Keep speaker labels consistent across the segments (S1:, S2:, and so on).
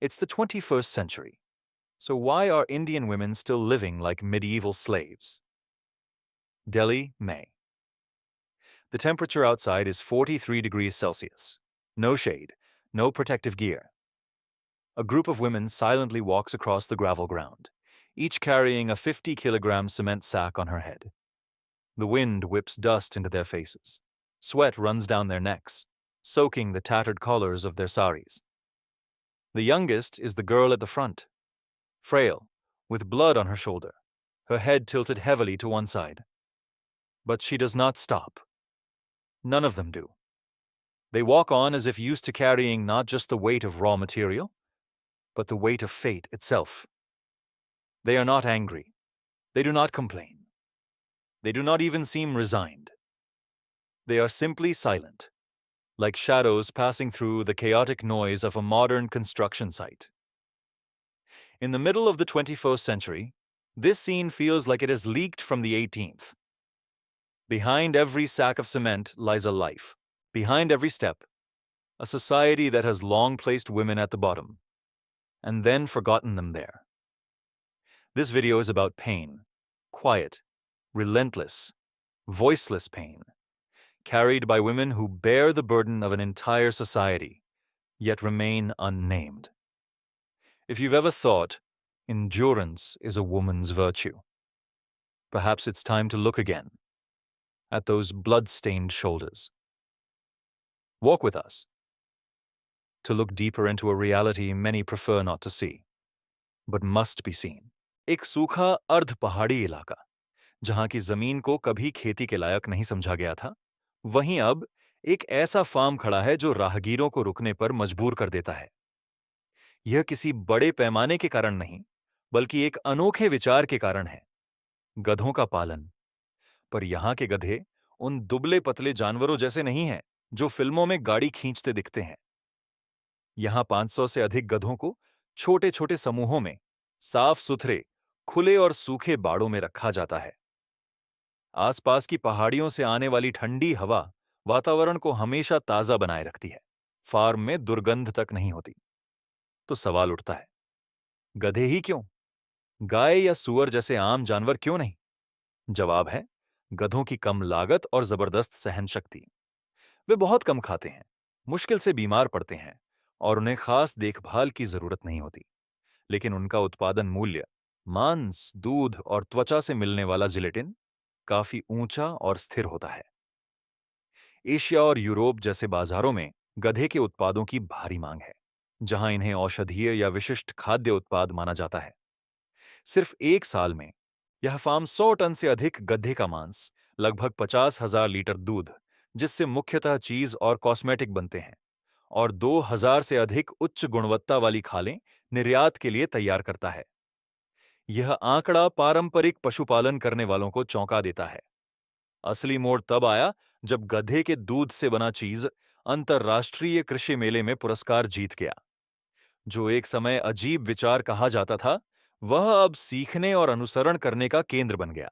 S1: It's the 21st century. So why are Indian women still living like medieval slaves? Delhi, May. The temperature outside is 43 degrees Celsius. No shade, no protective gear. A group of women silently walks across the gravel ground, each carrying a 50-kilogram cement sack on her head. The wind whips dust into their faces. Sweat runs down their necks, soaking the tattered collars of their saris. The youngest is the girl at the front, frail, with blood on her shoulder, her head tilted heavily to one side. But she does not stop. None of them do. They walk on as if used to carrying not just the weight of raw material, but the weight of fate itself. They are not angry. They do not complain. They do not even seem resigned. They are simply silent, like shadows passing through the chaotic noise of a modern construction site. In the middle of the 21st century, this scene feels like it has leaked from the 18th. Behind every sack of cement lies a life. Behind every step, a society that has long placed women at the bottom, and then forgotten them there. This video is about pain, quiet, relentless, voiceless pain, carried by women who bear the burden of an entire society, yet remain unnamed. If you've ever thought endurance is a woman's virtue, perhaps it's time to look again at those blood-stained shoulders. Walk with us to look deeper into a reality many prefer not to see, but must be seen. एक सूखा अर्ध पहाड़ी इलाका, जहां की जमीन को कभी खेती के लायक नहीं समझा गया था, वहीं अब एक ऐसा फार्म खड़ा है जो राहगीरों को रुकने पर मजबूर कर देता है। यह किसी बड़े पैमाने के कारण नहीं, बल्कि एक अनोखे विचार के कारण है, गधों का पालन। पर यहां के गधे उन दुबले पतले जानवरों जैसे नहीं हैं जो फिल्मों में गाड़ी खींचते दिखते हैं। यहां 500 से अधिक गधों को छोटे छोटे समूहों में साफ सुथरे, खुले और सूखे बाड़ों में रखा जाता है। आसपास की पहाड़ियों से आने वाली ठंडी हवा वातावरण को हमेशा ताजा बनाए रखती है। फार्म में दुर्गंध तक नहीं होती। तो सवाल उठता है, गधे ही क्यों? गाय या सूअर जैसे आम जानवर क्यों नहीं? जवाब है, गधों की कम लागत और जबरदस्त सहन शक्ति। वे बहुत कम खाते हैं, मुश्किल से बीमार पड़ते हैं और उन्हें खास देखभाल की जरूरत नहीं होती। लेकिन उनका उत्पादन मूल्य, मांस, दूध और त्वचा से मिलने वाला जिलेटिन काफी ऊंचा और स्थिर होता है। एशिया और यूरोप जैसे बाजारों में गधे के उत्पादों की भारी मांग है, जहां इन्हें औषधीय या विशिष्ट खाद्य उत्पाद माना जाता है। सिर्फ एक साल में यह फार्म 100 टन से अधिक गधे का मांस, लगभग 50,000 लीटर दूध, जिससे मुख्यतः चीज और कॉस्मेटिक बनते हैं, और 2,000 से अधिक उच्च गुणवत्ता वाली खालें निर्यात के लिए तैयार करता है। यह आंकड़ा पारंपरिक पशुपालन करने वालों को चौंका देता है। असली मोड़ तब आया जब गधे के दूध से बना चीज अंतर्राष्ट्रीय कृषि मेले में पुरस्कार जीत गया। जो एक समय अजीब विचार कहा जाता था, वह अब सीखने और अनुसरण करने का केंद्र बन गया।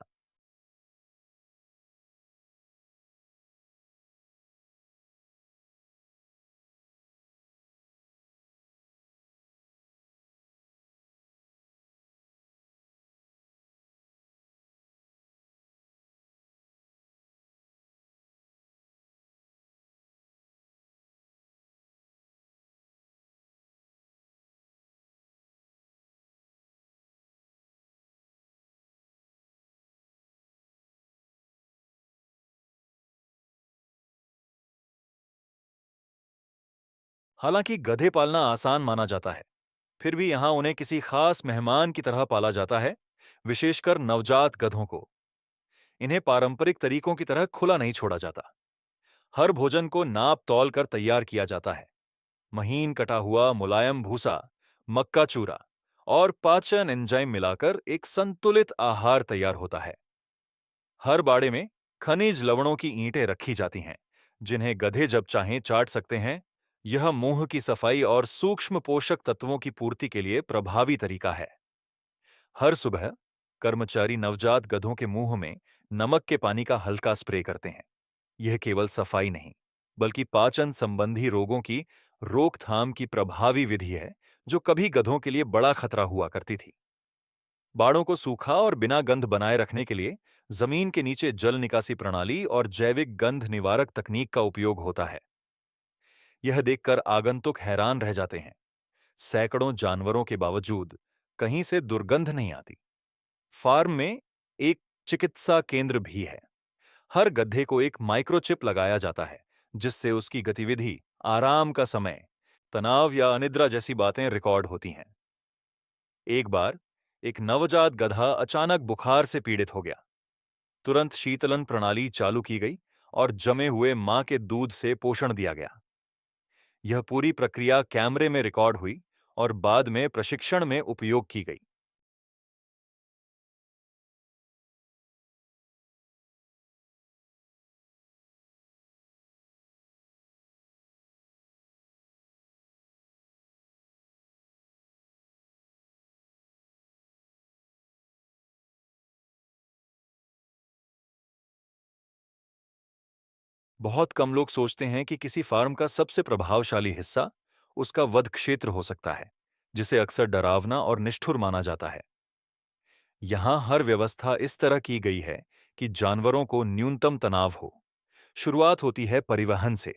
S1: हालांकि गधे पालना आसान माना जाता है, फिर भी यहां उन्हें किसी खास मेहमान की तरह पाला जाता है, विशेषकर नवजात गधों को। इन्हें पारंपरिक तरीकों की तरह खुला नहीं छोड़ा जाता। हर भोजन को नाप तौल कर तैयार किया जाता है। महीन कटा हुआ मुलायम भूसा, मक्का चूरा और पाचन एंजाइम मिलाकर एक संतुलित आहार तैयार होता है। हर बाड़े में खनिज लवणों की ईंटें रखी जाती हैं, जिन्हें गधे जब चाहें चाट सकते हैं। यह मुंह की सफाई और सूक्ष्म पोषक तत्वों की पूर्ति के लिए प्रभावी तरीका है। हर सुबह कर्मचारी नवजात गधों के मुंह में नमक के पानी का हल्का स्प्रे करते हैं। यह केवल सफाई नहीं, बल्कि पाचन संबंधी रोगों की रोकथाम की प्रभावी विधि है, जो कभी गधों के लिए बड़ा खतरा हुआ करती थी। बाड़ों को सूखा और बिना गंध बनाए रखने के लिए जमीन के नीचे जल निकासी प्रणाली और जैविक गंध निवारक तकनीक का उपयोग होता है। यह देखकर आगंतुक हैरान रह जाते हैं। सैकड़ों जानवरों के बावजूद कहीं से दुर्गंध नहीं आती। फार्म में एक चिकित्सा केंद्र भी है। हर गधे को एक माइक्रोचिप लगाया जाता है, जिससे उसकी गतिविधि, आराम का समय, तनाव या अनिद्रा जैसी बातें रिकॉर्ड होती हैं। एक बार एक नवजात गधा अचानक बुखार से पीड़ित हो गया। तुरंत शीतलन प्रणाली चालू की गई और जमे हुए मां के दूध से पोषण दिया गया। यह पूरी प्रक्रिया कैमरे में रिकॉर्ड हुई और बाद में प्रशिक्षण में उपयोग की गई। बहुत कम लोग सोचते हैं कि किसी फार्म का सबसे प्रभावशाली हिस्सा उसका वध क्षेत्र हो सकता है, जिसे अक्सर डरावना और निष्ठुर माना जाता है। यहां हर व्यवस्था इस तरह की गई है कि जानवरों को न्यूनतम तनाव हो। शुरुआत होती है परिवहन से।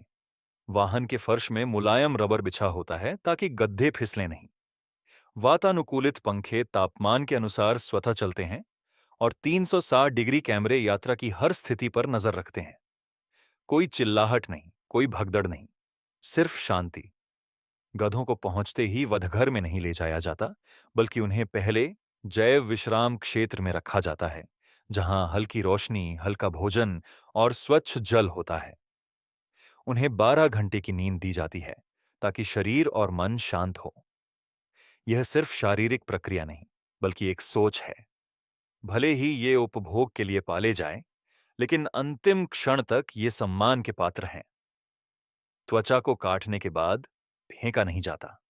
S1: वाहन के फर्श में मुलायम रबर बिछा होता है ताकि गद्दे फिसलें नहीं। वातानुकूलित पंखे तापमान के अनुसार स्वतः चलते हैं और 360 डिग्री कैमरे यात्रा की हर स्थिति पर नजर रखते हैं। कोई चिल्लाहट नहीं, कोई भगदड़ नहीं, सिर्फ शांति। गधों को पहुंचते ही वधघर में नहीं ले जाया जाता, बल्कि उन्हें पहले जैव विश्राम क्षेत्र में रखा जाता है, जहां हल्की रोशनी, हल्का भोजन और स्वच्छ जल होता है। उन्हें 12 घंटे की नींद दी जाती है ताकि शरीर और मन शांत हो। यह सिर्फ शारीरिक प्रक्रिया नहीं, बल्कि एक सोच है। भले ही ये उपभोग के लिए पाले जाएं, लेकिन अंतिम क्षण तक ये सम्मान के पात्र हैं। त्वचा को काटने के बाद फेंका नहीं जाता।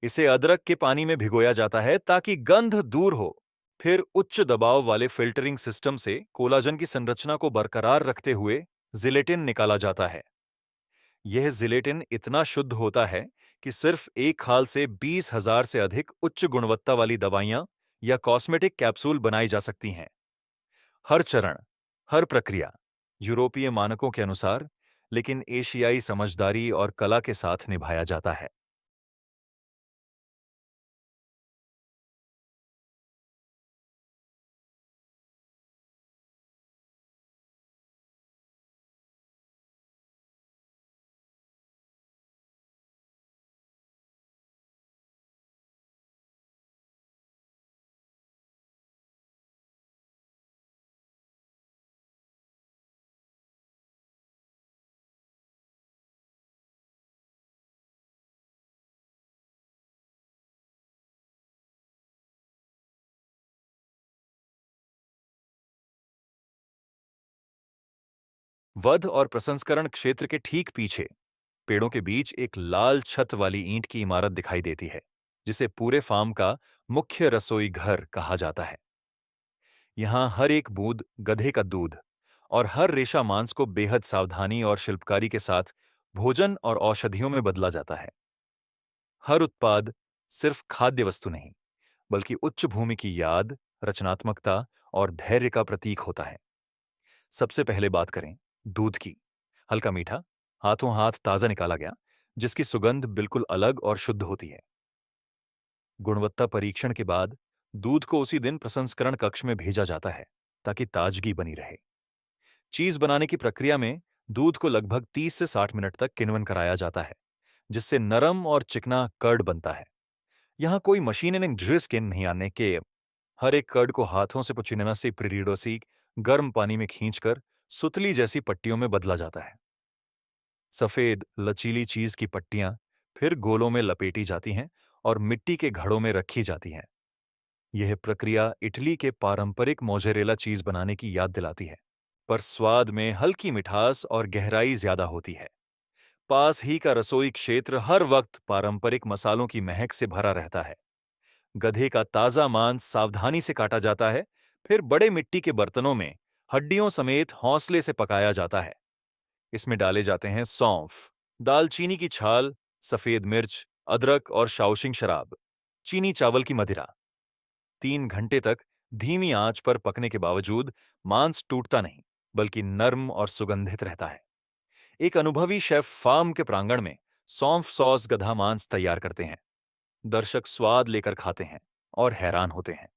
S1: इसे अदरक के पानी में भिगोया जाता है ताकि गंध दूर हो। फिर उच्च दबाव वाले फिल्टरिंग सिस्टम से कोलाजन की संरचना को बरकरार रखते हुए जिलेटिन निकाला जाता है। यह जिलेटिन इतना शुद्ध होता है कि सिर्फ एक खाल से 20,000 से अधिक उच्च गुणवत्ता वाली दवाइयां या कॉस्मेटिक कैप्सूल बनाई जा सकती हैं। हर चरण, हर प्रक्रिया यूरोपीय मानकों के अनुसार, लेकिन एशियाई समझदारी और कला के साथ निभाया जाता है। वध और प्रसंस्करण क्षेत्र के ठीक पीछे पेड़ों के बीच एक लाल छत वाली ईंट की इमारत दिखाई देती है, जिसे पूरे फार्म का मुख्य रसोई घर कहा जाता है। यहाँ हर एक बूंद गधे का दूध और हर रेशा मांस को बेहद सावधानी और शिल्पकारी के साथ भोजन और औषधियों में बदला जाता है। हर उत्पाद सिर्फ खाद्य वस्तु नहीं, बल्कि उच्च भूमि की याद, रचनात्मकता और धैर्य का प्रतीक होता है। सबसे पहले बात करें दूध की। हल्का मीठा, हाथों हाथ ताजा निकाला गया, जिसकी सुगंध बिल्कुल अलग और शुद्ध होती है। गुणवत्ता परीक्षण के बाद दूध को उसी दिन प्रसंस्करण कक्ष में भेजा जाता है ताकि ताजगी बनी रहे। चीज बनाने की प्रक्रिया में दूध को लगभग 30 से 60 मिनट तक किण्वन कराया जाता है, जिससे नरम और चिकना कर्ड बनता है। यहाँ कोई मशीनिंग ड्रिस्किन नहीं आने के। हर एक कर्ड को हाथों से पुचीना से प्रिरीडोसी गर्म पानी में खींचकर सुतली जैसी पट्टियों में बदला जाता है। सफेद लचीली चीज की पट्टियां फिर गोलों में लपेटी जाती हैं और मिट्टी के घड़ों में रखी जाती हैं। यह प्रक्रिया इटली के पारंपरिक मोज़रेला चीज बनाने की याद दिलाती है, पर स्वाद में हल्की मिठास और गहराई ज्यादा होती है। पास ही का रसोई क्षेत्र हर वक्त पारंपरिक मसालों की महक से भरा रहता है। गधे का ताजा मांस सावधानी से काटा जाता है, फिर बड़े मिट्टी के बर्तनों में हड्डियों समेत हौसले से पकाया जाता है। इसमें डाले जाते हैं सौंफ, दालचीनी की छाल, सफेद मिर्च, अदरक और शाओशिंग शराब, चीनी चावल की मदिरा। 3 घंटे तक धीमी आंच पर पकने के बावजूद मांस टूटता नहीं, बल्कि नर्म और सुगंधित रहता है। एक अनुभवी शेफ फार्म के प्रांगण में सौंफ सॉस गधा मांस तैयार करते हैं। दर्शक स्वाद लेकर खाते हैं और हैरान होते हैं।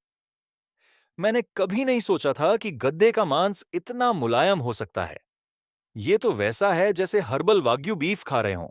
S1: मैंने कभी नहीं सोचा था कि गद्दे का मांस इतना मुलायम हो सकता है। ये तो वैसा है जैसे हर्बल वाग्यू बीफ खा रहे हों।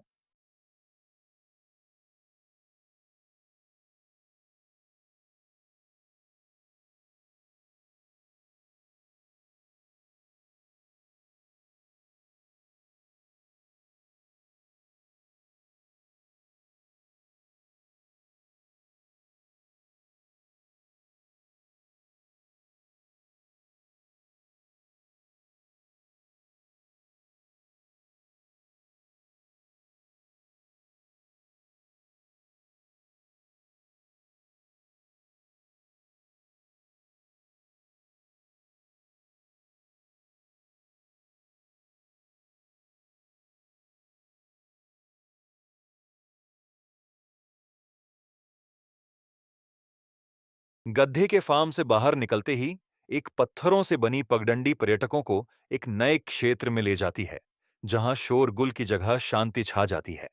S1: गड्ढे के फार्म से बाहर निकलते ही एक पत्थरों से बनी पगडंडी पर्यटकों को एक नए क्षेत्र में ले जाती है, जहां शोरगुल की जगह शांति छा जाती है।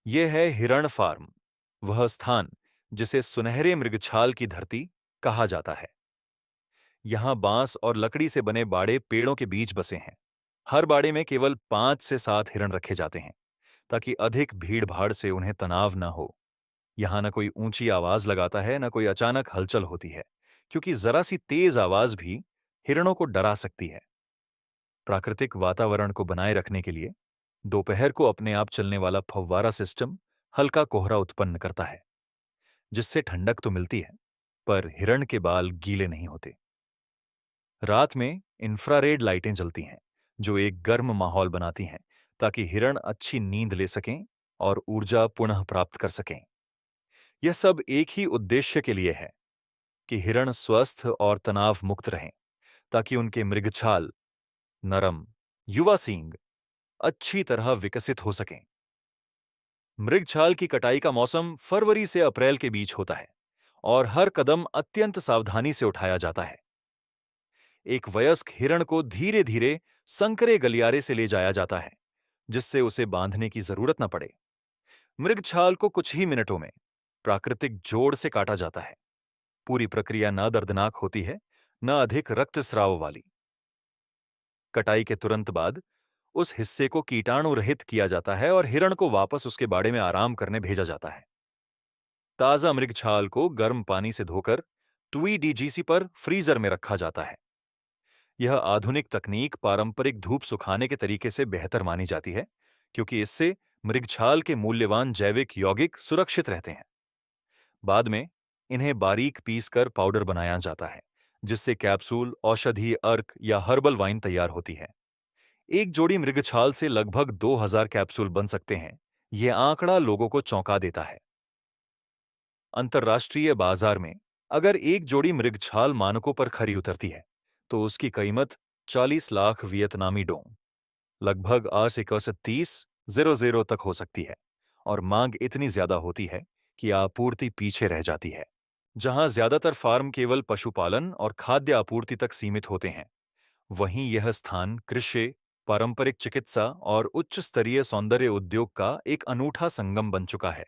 S1: यह है हिरण फार्म, वह स्थान जिसे सुनहरे मृगछाल की धरती कहा जाता है। यहां बांस और लकड़ी से बने बाड़े पेड़ों के बीच बसे हैं। हर बाड़े में केवल 5 से 7 हिरण रखे जाते हैं, ताकि अधिक भीड़ भाड़ से उन्हें तनाव न हो। यहाँ न कोई ऊंची आवाज लगाता है, न कोई अचानक हलचल होती है, क्योंकि जरा सी तेज आवाज भी हिरणों को डरा सकती है। प्राकृतिक वातावरण को बनाए रखने के लिए दोपहर को अपने आप चलने वाला फव्वारा सिस्टम हल्का कोहरा उत्पन्न करता है, जिससे ठंडक तो मिलती है, पर हिरण के बाल गीले नहीं होते। रात में इंफ्रारेड लाइटें जलती हैं, जो एक गर्म माहौल बनाती हैं, ताकि हिरण अच्छी नींद ले सकें और ऊर्जा पुनः प्राप्त कर सकें। यह सब एक ही उद्देश्य के लिए है कि हिरण स्वस्थ और तनाव मुक्त रहें, ताकि उनके मृगछाल, नरम, युवा सींग अच्छी तरह विकसित हो सकें। मृगछाल की कटाई का मौसम फरवरी से अप्रैल के बीच होता है और हर कदम अत्यंत सावधानी से उठाया जाता है। एक वयस्क हिरण को धीरे धीरे संकरे गलियारे से ले जाया जाता है, जिससे उसे बांधने की जरूरत न पड़े। मृगछाल को कुछ ही मिनटों में प्राकृतिक जोड़ से काटा जाता है। पूरी प्रक्रिया न दर्दनाक होती है, न अधिक रक्तस्राव वाली। कटाई के तुरंत बाद उस हिस्से को कीटाणु रहित किया जाता है और हिरण को वापस उसके बाड़े में आराम करने भेजा जाता है। ताजा मृगछाल को गर्म पानी से धोकर TUI-DGC पर फ्रीजर में रखा जाता है। यह आधुनिक तकनीक पारंपरिक धूप सुखाने के तरीके से बेहतर मानी जाती है, क्योंकि इससे मृगछाल के मूल्यवान जैविक यौगिक सुरक्षित रहते हैं। बाद में इन्हें बारीक पीसकर पाउडर बनाया जाता है, जिससे कैप्सूल, औषधीय अर्क या हर्बल वाइन तैयार होती है। एक जोड़ी मृगछाल से लगभग 2000 कैप्सूल बन सकते हैं। यह आंकड़ा लोगों को चौंका देता है। अंतर्राष्ट्रीय बाजार में अगर एक जोड़ी मृगछाल मानकों पर खरी उतरती है, तो उसकी कीमत 40 लाख वियतनामी डोंग, लगभग 831,000 तक हो सकती है, और मांग इतनी ज्यादा होती है कि आपूर्ति पीछे रह जाती है। जहां ज्यादातर फार्म केवल पशुपालन और खाद्य आपूर्ति तक सीमित होते हैं, वहीं यह स्थान कृषि, पारंपरिक चिकित्सा और उच्च स्तरीय सौंदर्य उद्योग का एक अनूठा संगम बन चुका है।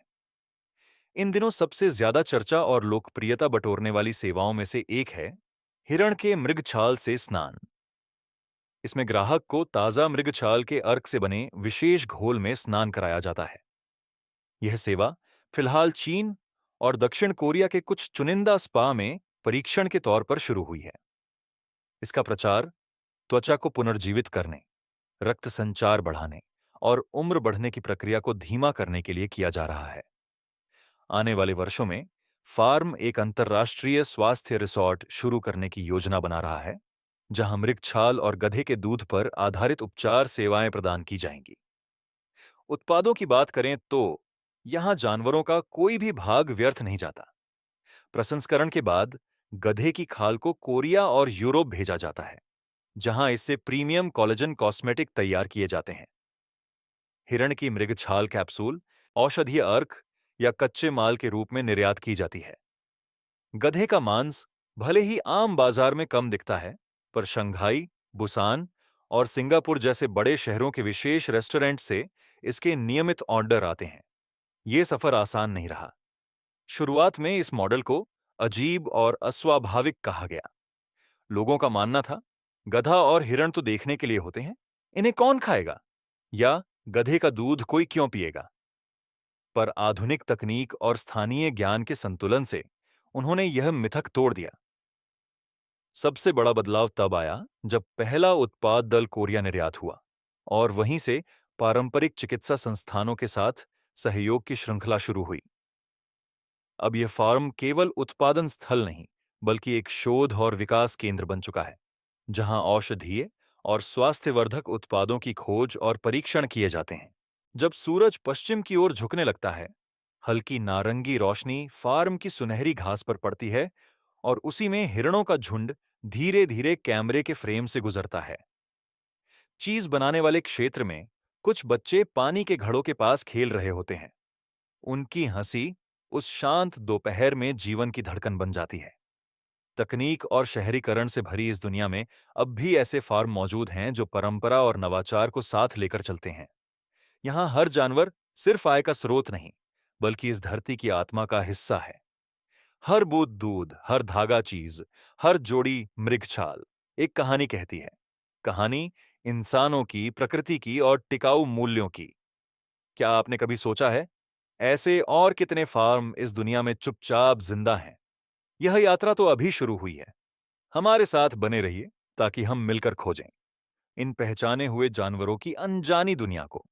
S1: इन दिनों सबसे ज्यादा चर्चा और लोकप्रियता बटोरने वाली सेवाओं में से एक है हिरण के मृगछाल से स्नान। इसमें ग्राहक को ताजा मृगछाल के अर्क से बने विशेष घोल में स्नान कराया जाता है। यह सेवा फिलहाल चीन और दक्षिण कोरिया के कुछ चुनिंदा स्पा में परीक्षण के तौर पर शुरू हुई है। इसका प्रचार त्वचा को पुनर्जीवित करने, रक्त संचार बढ़ाने और उम्र बढ़ने की प्रक्रिया को धीमा करने के लिए किया जा रहा है। आने वाले वर्षों में फार्म एक अंतर्राष्ट्रीय स्वास्थ्य रिसोर्ट शुरू करने की योजना बना रहा है, जहां मृगछाल और गधे के दूध पर आधारित उपचार सेवाएं प्रदान की जाएंगी। उत्पादों की बात करें तो यहां जानवरों का कोई भी भाग व्यर्थ नहीं जाता। प्रसंस्करण के बाद गधे की खाल को कोरिया और यूरोप भेजा जाता है, जहां इससे प्रीमियम कोलेजन कॉस्मेटिक तैयार किए जाते हैं। हिरण की मृगछाल कैप्सूल, औषधीय अर्क या कच्चे माल के रूप में निर्यात की जाती है। गधे का मांस भले ही आम बाजार में कम दिखता है, पर शंघाई, बुसान और सिंगापुर जैसे बड़े शहरों के विशेष रेस्टोरेंट से इसके नियमित ऑर्डर आते हैं। ये सफर आसान नहीं रहा। शुरुआत में इस मॉडल को अजीब और अस्वाभाविक कहा गया। लोगों का मानना था, गधा और हिरण तो देखने के लिए होते हैं, इन्हें कौन खाएगा? या गधे का दूध कोई क्यों पिएगा? पर आधुनिक तकनीक और स्थानीय ज्ञान के संतुलन से उन्होंने यह मिथक तोड़ दिया। सबसे बड़ा बदलाव तब आया जब पहला उत्पाद दल कोरिया निर्यात हुआ और वहीं से पारंपरिक चिकित्सा संस्थानों के साथ सहयोग की श्रृंखला शुरू हुई। अब यह फार्म केवल उत्पादन स्थल नहीं, बल्कि एक शोध और विकास केंद्र बन चुका है, जहां औषधीय और स्वास्थ्यवर्धक उत्पादों की खोज और परीक्षण किए जाते हैं। जब सूरज पश्चिम की ओर झुकने लगता है, हल्की नारंगी रोशनी फार्म की सुनहरी घास पर पड़ती है और उसी में हिरणों का झुंड धीरे धीरे कैमरे के फ्रेम से गुजरता है। चीज बनाने वाले क्षेत्र में कुछ बच्चे पानी के घड़ों के पास खेल रहे होते हैं। उनकी हंसी उस शांत दोपहर में जीवन की धड़कन बन जाती है। तकनीक और शहरीकरण से भरी इस दुनिया में अब भी ऐसे फार्म मौजूद हैं जो परंपरा और नवाचार को साथ लेकर चलते हैं। यहाँ हर जानवर सिर्फ आय का स्रोत नहीं, बल्कि इस धरती की आत्मा का हिस्सा है। हर बूंद दूध, हर धागा चीज, हर जोड़ी मृगछाल एक कहानी कहती है। कहानी इंसानों की, प्रकृति की और टिकाऊ मूल्यों की। क्या आपने कभी सोचा है, ऐसे और कितने फार्म इस दुनिया में चुपचाप जिंदा हैं? यह यात्रा तो अभी शुरू हुई है। हमारे साथ बने रहिए ताकि हम मिलकर खोजें इन पहचाने हुए जानवरों की अनजानी दुनिया को।